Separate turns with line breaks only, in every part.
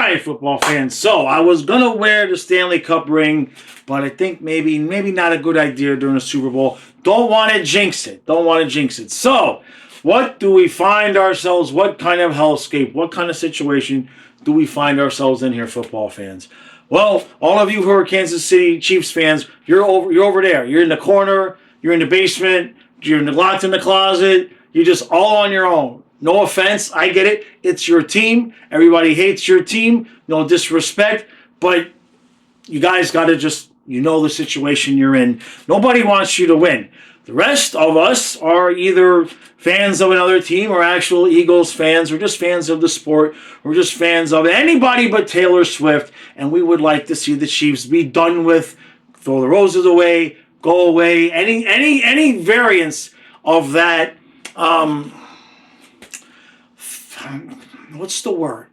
right, football fans. So I was gonna wear the Stanley Cup ring, but I think maybe not a good idea during the Super Bowl. Don't want to jinx it. Don't want to jinx it. So, what do we find ourselves? What kind of hellscape? What kind of situation do we find ourselves in here, football fans? Well, all of you who are Kansas City Chiefs fans, you're over there. You're in the corner. You're in the basement. You're locked in the closet. You're just all on your own. No offense, I get it. It's your team. Everybody hates your team. No disrespect, but you guys got to just, the situation you're in. Nobody wants you to win. The rest of us are either fans of another team or actual Eagles fans or just fans of the sport or just fans of anybody but Taylor Swift, and we would like to see the Chiefs be done with, throw the roses away, go away, any variance of that, what's the word?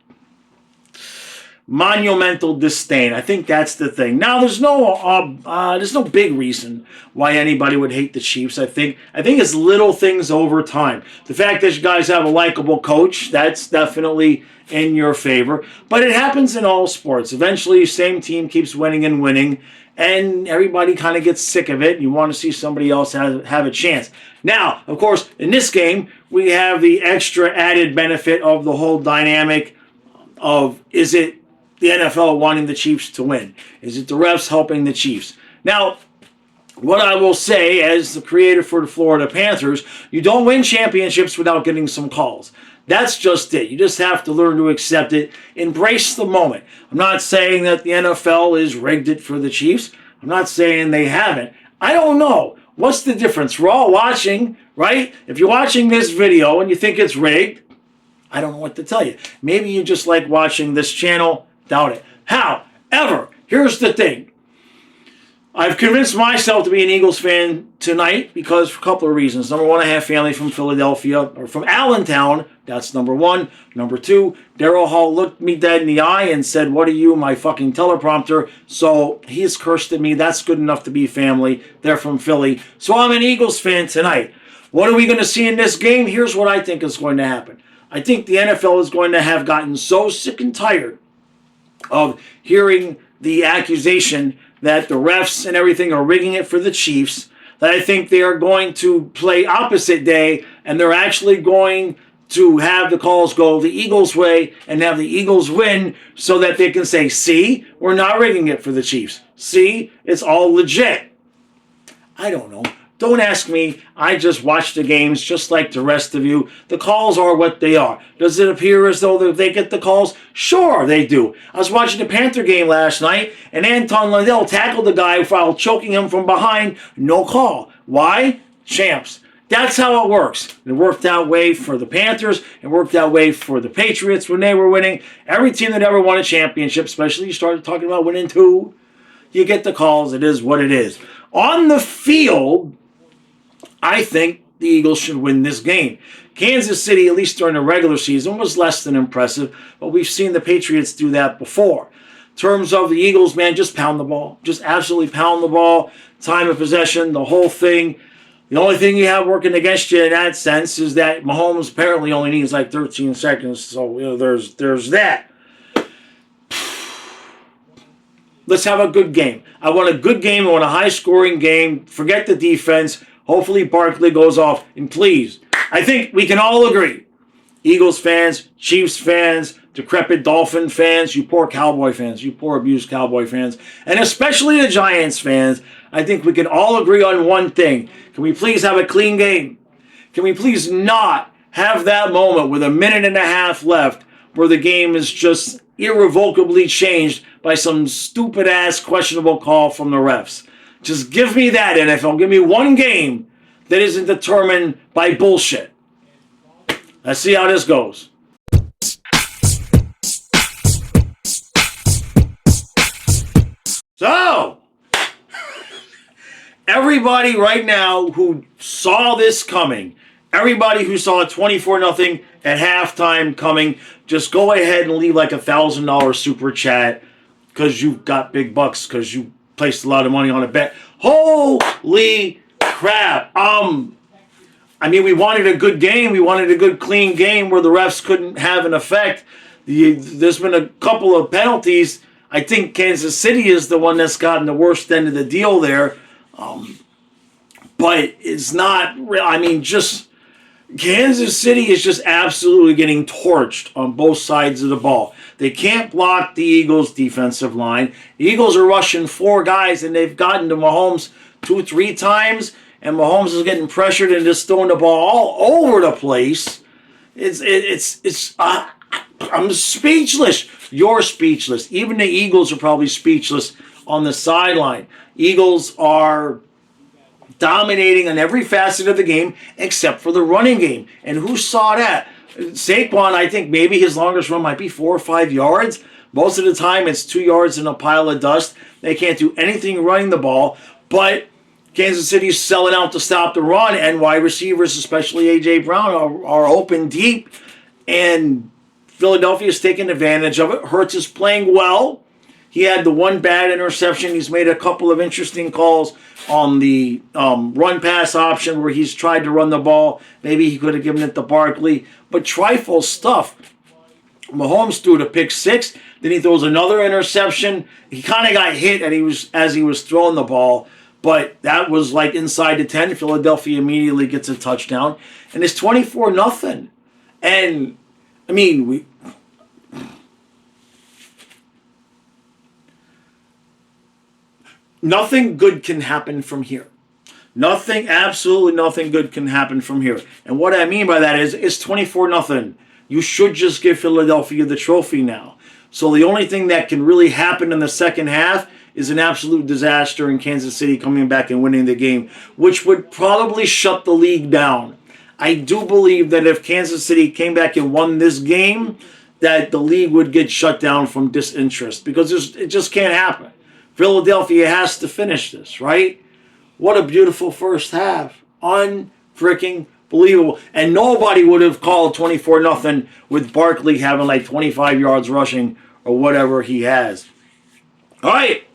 Monumental disdain. I think that's the thing. Now, there's no big reason why anybody would hate the Chiefs. I think it's little things over time. The fact that you guys have a likable coach, that's definitely in your favor. But it happens in all sports. Eventually, same team keeps winning and winning, and everybody kind of gets sick of it. You want to see somebody else have a chance. Now, of course, in this game, we have the extra added benefit of the whole dynamic of, is it the NFL wanting the Chiefs to win? Is it the refs helping the Chiefs? Now, what I will say as the creator for the Florida Panthers, you don't win championships without getting some calls. That's just it. You just have to learn to accept it. Embrace the moment. I'm not saying that the NFL is rigged it for the Chiefs. I'm not saying they haven't. I don't know. What's the difference? We're all watching, right? If you're watching this video and you think it's rigged, I don't know what to tell you. Maybe you just like watching this channel. Doubt it. However, here's the thing. I've convinced myself to be an Eagles fan tonight because for a couple of reasons. Number one, I have family from Philadelphia, or from Allentown. That's number one. Number two, Daryl Hall looked me dead in the eye and said, "What are you, my fucking teleprompter?" So he's cursed at me. That's good enough to be family. They're from Philly. So I'm an Eagles fan tonight. What are we going to see in this game? Here's what I think is going to happen. I think the NFL is going to have gotten so sick and tired of hearing the accusation that the refs and everything are rigging it for the Chiefs, that I think they are going to play opposite day, and they're actually going to have the calls go the Eagles' way and have the Eagles win so that they can say, see, we're not rigging it for the Chiefs. See, it's all legit. I don't know. Don't ask me. I just watch the games just like the rest of you. The calls are what they are. Does it appear as though they get the calls? Sure, they do. I was watching the Panther game last night, and Anton Lundell tackled the guy while choking him from behind. No call. Why? Champs. That's how it works. It worked that way for the Panthers. It worked that way for the Patriots when they were winning. Every team that ever won a championship, especially you started talking about winning two, you get the calls. It is what it is. On the field, I think the Eagles should win this game. Kansas City, at least during the regular season, was less than impressive, but we've seen the Patriots do that before. In terms of the Eagles, man, just pound the ball. Just absolutely pound the ball. Time of possession, the whole thing. The only thing you have working against you in that sense is that Mahomes apparently only needs like 13 seconds, so there's that. Let's have a good game. I want a good game. I want a high-scoring game. Forget the defense. Hopefully Barkley goes off. And please, I think we can all agree, Eagles fans, Chiefs fans, decrepit Dolphin fans, you poor Cowboy fans, you poor abused Cowboy fans, and especially the Giants fans, I think we can all agree on one thing. Can we please have a clean game? Can we please not have that moment with a minute and a half left where the game is just irrevocably changed by some stupid-ass questionable call from the refs? Just give me that, NFL. Give me one game that isn't determined by bullshit. Let's see how this goes. So, everybody right now who saw this coming, everybody who saw 24-0 at halftime coming, just go ahead and leave like $1,000 super chat because you've got big bucks, because you placed a lot of money on a bet. Holy crap. I mean, we wanted a good game. We wanted a good, clean game where the refs couldn't have an effect. There's been a couple of penalties. I think Kansas City is the one that's gotten the worst end of the deal there. But it's not real. I mean, just Kansas City is just absolutely getting torched on both sides of the ball. They can't block the Eagles' defensive line. The Eagles are rushing 4 guys, and they've gotten to Mahomes 2-3 times, and Mahomes is getting pressured and just throwing the ball all over the place. I'm speechless. You're speechless. Even the Eagles are probably speechless on the sideline. Eagles are dominating on every facet of the game except for the running game. And who saw that? Saquon, I think maybe his longest run might be 4 or 5 yards. Most of the time it's 2 yards in a pile of dust. They can't do anything running the ball. But Kansas City's selling out to stop the run, and wide receivers, especially A.J. Brown, are open deep. And Philadelphia's taking advantage of it. Hurts is playing well. He had the one bad interception. He's made a couple of interesting calls on the run-pass option where he's tried to run the ball. Maybe he could have given it to Barkley. But trifle stuff. Mahomes threw the pick 6. Then he throws another interception. He kind of got hit as he was throwing the ball. But that was like inside the 10. Philadelphia immediately gets a touchdown. And it's 24-0. And, I mean, nothing good can happen from here. Absolutely nothing good can happen from here. And what I mean by that is it's 24-0. You should just give Philadelphia the trophy now. So the only thing that can really happen in the second half is an absolute disaster in Kansas City coming back and winning the game, which would probably shut the league down. I do believe that if Kansas City came back and won this game, that the league would get shut down from disinterest because it just can't happen. Philadelphia has to finish this, right? What a beautiful first half. Unfreaking believable. And nobody would have called 24-0 with Barkley having like 25 yards rushing or whatever he has. All right.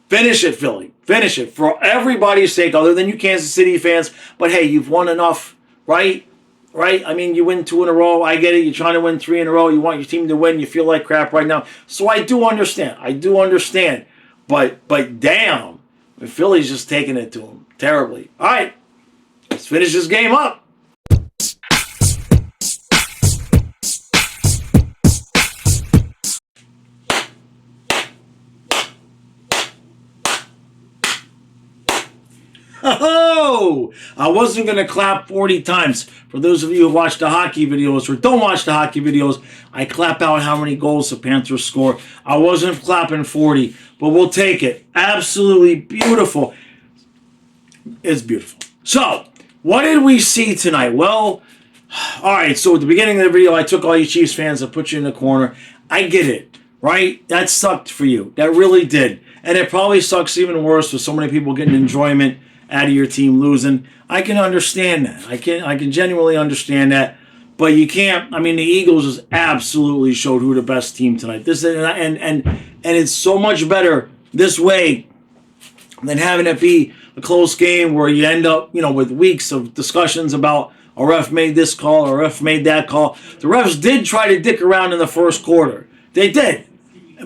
Finish it, Philly. Finish it for everybody's sake other than you Kansas City fans. But hey, you've won enough, right? Right? I mean, you win 2 in a row. I get it. You're trying to win 3 in a row. You want your team to win. You feel like crap right now. So I do understand. But damn, Philly's just taking it to him terribly. All right. Let's finish this game up. Oh, I wasn't going to clap 40 times. For those of you who watch the hockey videos or don't watch the hockey videos, I clap out how many goals the Panthers score. I wasn't clapping 40, but we'll take it. Absolutely beautiful. It's beautiful. So, what did we see tonight? Well, all right, so at the beginning of the video, I took all you Chiefs fans and put you in the corner. I get it, right? That sucked for you. That really did. And it probably sucks even worse with so many people getting enjoyment out of your team losing. I can understand that. I can genuinely understand that. But you can't. I mean, the Eagles just absolutely showed who the best team tonight. And it's so much better this way than having it be a close game where you end up, with weeks of discussions about a ref made this call or a ref made that call. The refs did try to dick around in the first quarter. They did.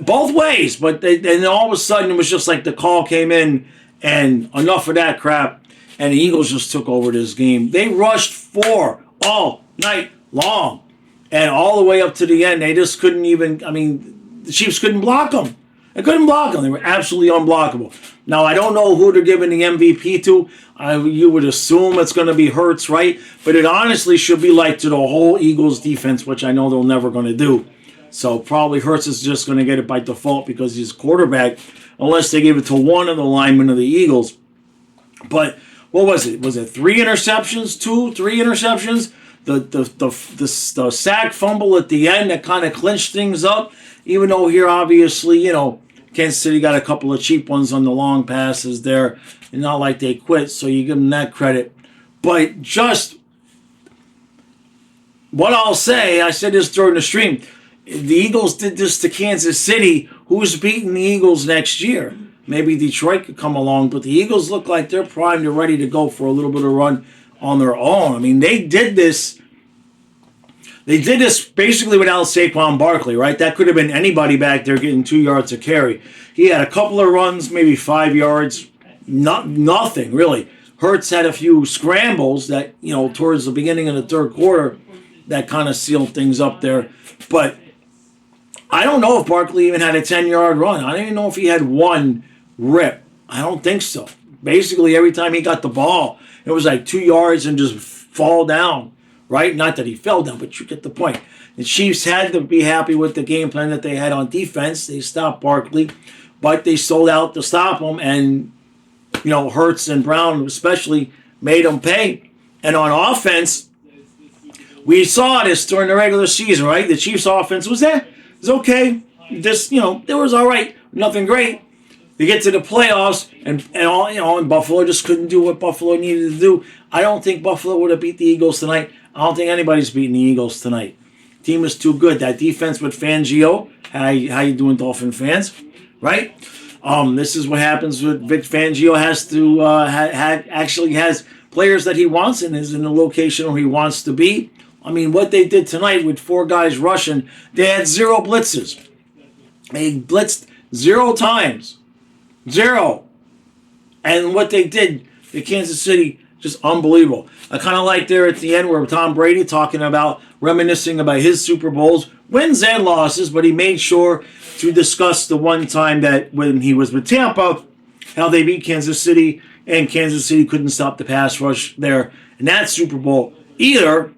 Both ways. But and all of a sudden it was just like the call came in and enough of that crap. And the Eagles just took over this game. They rushed 4 all night long. And all the way up to the end, they just couldn't even, the Chiefs couldn't block them. They couldn't block them. They were absolutely unblockable. Now, I don't know who they're giving the MVP to. You would assume it's going to be Hurts, right? But it honestly should be like to the whole Eagles defense, which I know they're never going to do. So probably Hurts is just going to get it by default because he's quarterback, unless they give it to one of the linemen of the Eagles. But what was it? Was it 3 interceptions? 3 interceptions? The sack fumble at the end that kind of clinched things up. Even though here, obviously, Kansas City got a couple of cheap ones on the long passes there. It's not like they quit, so you give them that credit. But just what I'll say, I said this during the stream, the Eagles did this to Kansas City. Who's beating the Eagles next year? Maybe Detroit could come along, but the Eagles look like they're primed and ready to go for a little bit of run on their own. I mean, they did this They did this basically without Saquon Barkley, right? That could have been anybody back there getting 2 yards to carry. He had a couple of runs, maybe 5 yards, nothing really. Hurts had a few scrambles that, towards the beginning of the third quarter that kind of sealed things up there. But I don't know if Barkley even had a 10-yard run. I don't even know if he had one rip. I don't think so. Basically, every time he got the ball, it was like 2 yards and just fall down, right? Not that he fell down, but you get the point. The Chiefs had to be happy with the game plan that they had on defense. They stopped Barkley, but they sold out to stop him, and Hurts and Brown especially made them pay. And on offense, we saw this during the regular season, right? The Chiefs' offense was there. It was okay. Just, it was all right. Nothing great. They get to the playoffs, and Buffalo just couldn't do what Buffalo needed to do. I don't think Buffalo would have beat the Eagles tonight. I don't think anybody's beating the Eagles tonight. Team is too good. That defense with Fangio, how you doing, Dolphin fans? Right? This is what happens with Vic Fangio. Has to actually has players that he wants and is in the location where he wants to be. I mean, what they did tonight with 4 guys rushing, they had 0 blitzes. They blitzed 0 times. 0. And what they did, the Kansas City, just unbelievable. I kind of like there at the end where Tom Brady reminiscing about his Super Bowls, wins and losses, but he made sure to discuss the one time that when he was with Tampa, how they beat Kansas City, and Kansas City couldn't stop the pass rush there in that Super Bowl either.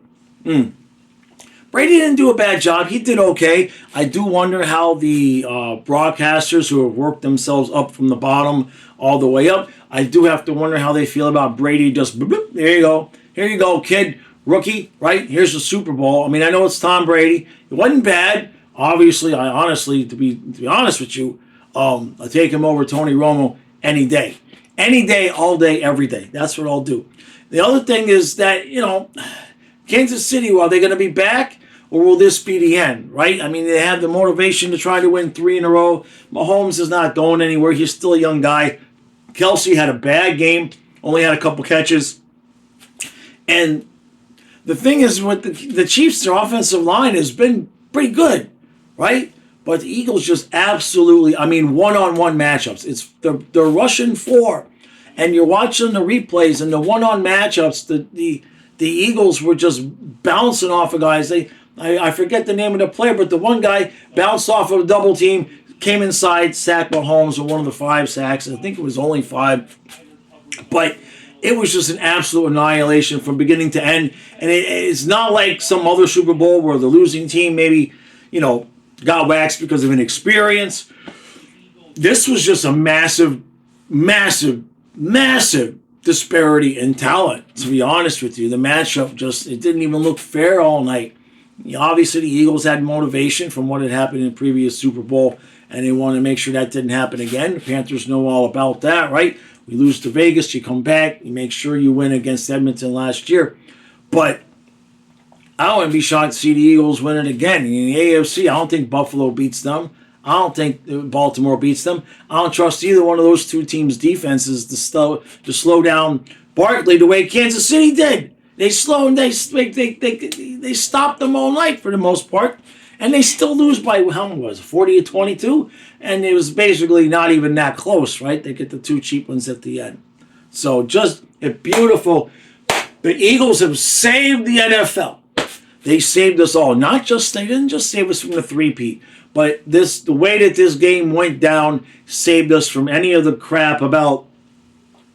Brady didn't do a bad job. He did okay. I do wonder how the broadcasters who have worked themselves up from the bottom all the way up, I do have to wonder how they feel about Brady just, bloop, there you go. Here you go, kid, rookie, right? Here's the Super Bowl. I mean, I know it's Tom Brady. It wasn't bad. Obviously, to be honest with you, I take him over Tony Romo any day. Any day, all day, every day. That's what I'll do. The other thing is that, Kansas City, are they going to be back, or will this be the end, right? I mean, they have the motivation to try to win 3 in a row. Mahomes is not going anywhere. He's still a young guy. Kelsey had a bad game, only had a couple catches. And the thing is, with the Chiefs, their offensive line has been pretty good, right? But the Eagles just absolutely, one-on-one matchups. They're rushing 4. And you're watching the replays and the one-on matchups, the Eagles were just bouncing off of guys. I forget the name of the player, but the one guy bounced off of a double team, came inside, sacked Mahomes with one of the 5 sacks. I think it was only 5. But it was just an absolute annihilation from beginning to end. And it's not like some other Super Bowl where the losing team maybe, got waxed because of inexperience. This was just a massive, massive, massive disparity in talent, to be honest with you. The matchup it didn't even look fair all night. Obviously, the Eagles had motivation from what had happened in the previous Super Bowl, and they wanted to make sure that didn't happen again. The Panthers know all about that, right? We lose to Vegas, you come back, you make sure you win against Edmonton last year. But I wouldn't be shocked to see the Eagles win it again. In the AFC, I don't think Buffalo beats them. I don't think Baltimore beats them. I don't trust either one of those 2 teams' defenses to slow down Barkley the way Kansas City did. They stopped them all night for the most part, and they still lose by how much was it, 40-22, and it was basically not even that close, right? They get the 2 cheap ones at the end. So just beautiful. The Eagles have saved the NFL. They saved us all. They didn't just save us from the 3-peat. But the way that this game went down saved us from any of the crap about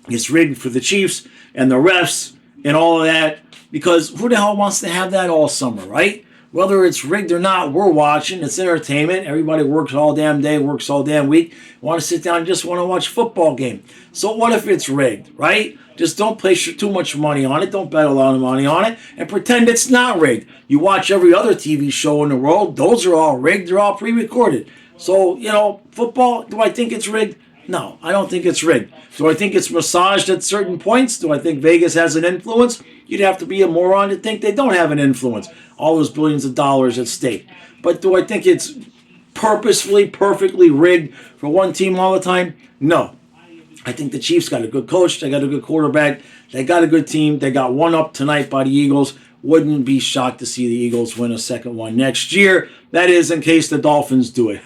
it's rigged for the Chiefs and the refs and all of that. Because who the hell wants to have that all summer, right? Whether it's rigged or not, we're watching. It's entertainment. Everybody works all damn day, works all damn week. Want to sit down and just want to watch a football game. So what if it's rigged, right? Just don't place too much money on it. Don't bet a lot of money on it. And pretend it's not rigged. You watch every other TV show in the world. Those are all rigged. They're all pre-recorded. So, football, do I think it's rigged? No, I don't think it's rigged. Do I think it's massaged at certain points? Do I think Vegas has an influence? You'd have to be a moron to think they don't have an influence. All those billions of dollars at stake. But do I think it's purposefully, perfectly rigged for one team all the time? No. I think the Chiefs got a good coach. They got a good quarterback. They got a good team. They got one up tonight by the Eagles. Wouldn't be shocked to see the Eagles win a second one next year. That is in case the Dolphins do it.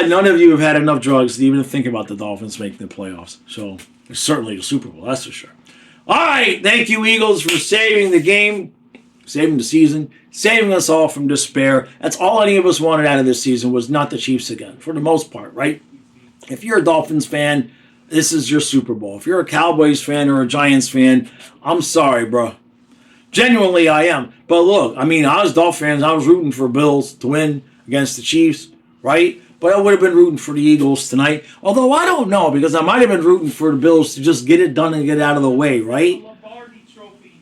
None of you have had enough drugs to even think about the Dolphins making the playoffs. So, certainly the Super Bowl, that's for sure. All right, thank you, Eagles, for saving the game, saving the season, saving us all from despair. That's all any of us wanted out of this season, was not the Chiefs again, for the most part, right? If you're a Dolphins fan, this is your Super Bowl. If you're a Cowboys fan or a Giants fan, I'm sorry, bro. Genuinely, I am. But look, I mean, I was Dolphins fans. I was rooting for Bills to win against the Chiefs, right? But I would have been rooting for the Eagles tonight. Although I don't know, because I might have been rooting for the Bills to just get it done and get it out of the way, right?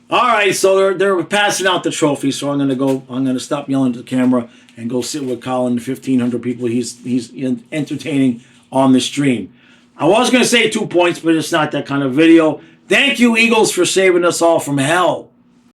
All right, so they're passing out the trophy. So I'm gonna stop yelling at the camera and go sit with Colin, the 1,500 people he's entertaining on the stream. I was gonna say 2 points, but it's not that kind of video. Thank you, Eagles, for saving us all from hell.